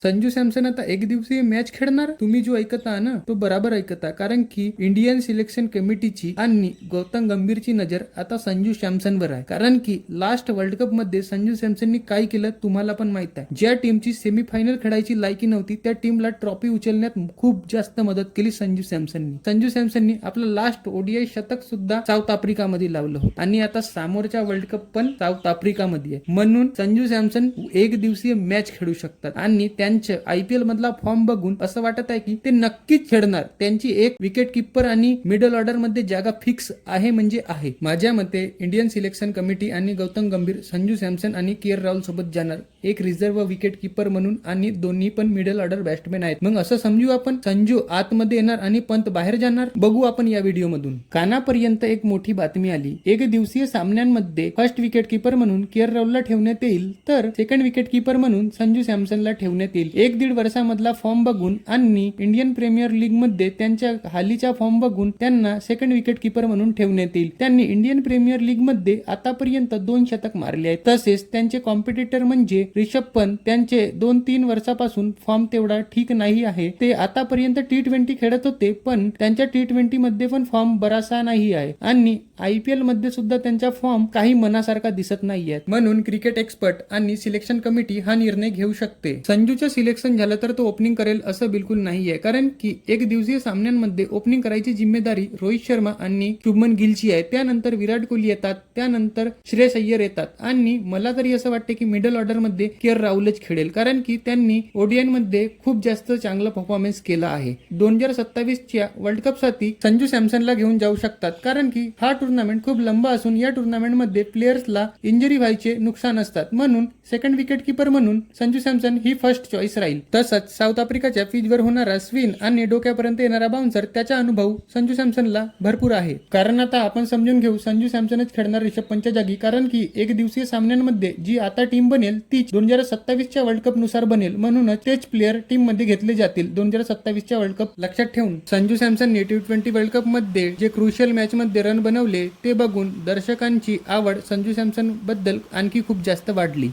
संजू सॅमसन आता एक दिवसीय मॅच खेळणार? तुम्ही जो ऐकता ना तो बराबर ऐकता, कारण की इंडियन सिलेक्शन कमिटीची आणि गौतम गंभीरची नजर आता संजू सॅमसनवर आहे. कारण की लास्ट वर्ल्ड कप मध्ये संजू सॅमसननी काय केलं तुम्हाला पण माहित आहे. ज्या टीमची सेमीफायनल खेळायची लायकी नव्हती त्या टीमला ट्रॉफी उचलण्यात खूप जास्त मदत केली संजू सॅमसननी. संजू सॅमसननी आपलं लास्ट ओडीआय शतक सुद्धा साऊथ आफ्रिकामध्ये लावलं होतं आणि आता समोरच्या वर्ल्ड कप पण साऊथ आफ्रिकामध्ये आहे. म्हणून संजू सॅमसन एक दिवसीय मॅच खेळू शकतात आणि त्यांचं आयपीएल मधला फॉर्म बघून असं वाटत आहे की ते नक्कीच खेळणार. त्यांची एक विकेट किपर आणि मिडल ऑर्डर मध्ये जागा फिक्स आहे म्हणजे आहे. माझ्या मते इंडियन सिलेक्शन कमिटी आणि गौतम गंभीर संजू सॅमसन आणि के एल राहुल सोबत जाणार एक रिझर्व्ह विकेट किपर म्हणून आणि दोन्ही पण मिडल ऑर्डर बॅट्समॅन आहेत. मग असं समजू आपण संजू आतमध्ये येणार आणि पंत बाहेर जाणार. बघू आपण या व्हिडिओ मधून. कानापर्यंत एक मोठी बातमी आली. एक दिवसीय सामन्यांमध्ये फर्स्ट विकेट किपर म्हणून के एल राहुलला ठेवण्यात येईल तर सेकंड विकेट किपर म्हणून संजू सॅमसनला ठेवण्यात येईल. एक दीड वर्षामधला फॉर्म बघून आणि इंडियन प्रीमियर लीग मध्ये त्यांच्या हालीच्या फॉर्म बघून त्यांना सेकंड विकेट किपर म्हणून ठेवण्यात येईल. त्यांनी इंडियन प्रीमियर लीग मध्ये आतापर्यंत 2 शतक मारले आहेत. तसेच त्यांचे कॉम्पिटिटर म्हणजे रिषभ पंत, त्यांचे 2-3 वर्षापासून फॉर्म तेवढा ठीक नाही आहे. ते आतापर्यंत T20 खेळत होते पण त्यांच्या T20 मध्ये पण फॉर्म बराचसा नाही आहे आणि आयपीएल मध्ये सुद्धा त्यांचा फॉर्म काही मनासारखा दिसत नाहीये. म्हणून क्रिकेट एक्सपर्ट आणि सिलेक्शन कमिटी हा निर्णय घेऊ शकते. संजूचं सिलेक्शन झालं तर तो ओपनिंग करेल असं बिलकुल नाहीये, कारण की एक दिवसीय सामन्यांमध्ये ओपनिंग करायची जिम्मेदारी रोहित शर्मा आणि शुभमन गिलची आहे. त्यानंतर विराट कोहली येतात, त्यानंतर श्रेयस अय्यर येतात आणि मला तरी असं वाटते की मिडल ऑर्डर मध्ये के एल राहुलच खेळेल, कारण की त्यांनी ओडीआय मध्ये खूप जास्त चांगला परफॉर्मन्स केला आहे. 2027च्या वर्ल्ड कप साठी संजू सॅमसनला घेऊन जाऊ शकतात, कारण की हा टुर्नामेंट खूप लंबा असून या टुर्नामेंट मध्ये प्लेयर्सला इंजरी व्हायचे नुकसान असतात. म्हणून सेकंड विकेट किपर म्हणून संजू सॅमसन ही फर्स्ट चॉईस राहील. तसंच साऊथ आफ्रिकाच्या पिचवर होणारा स्विन आणि डोक्यापर्यंत येणारा बाउन्सर त्याचा अनुभव संजू सॅमसनला भरपूर आहे. कारण आता आपण समजून घेऊ संजू सॅमसनच खेळणार रिषभ पंतच्या जागी, कारण की एक दिवसीय सामन्यांमध्ये जी आता टीम बनेल ती 2027च्या वर्ल्ड कप नुसार बनेल. म्हणूनच तेच प्लेयर टीम मध्ये घेतले जातील 2027च्या वर्ल्ड कप लक्षात ठेवून. संजू सॅमसनने T20 वर्ल्ड कप मध्ये जे क्रुशियल मॅच मध्ये रन बनवले ते बघून दर्शकांची आवड संजू सॅमसन बद्दल आणखी खूप जास्त वाढली.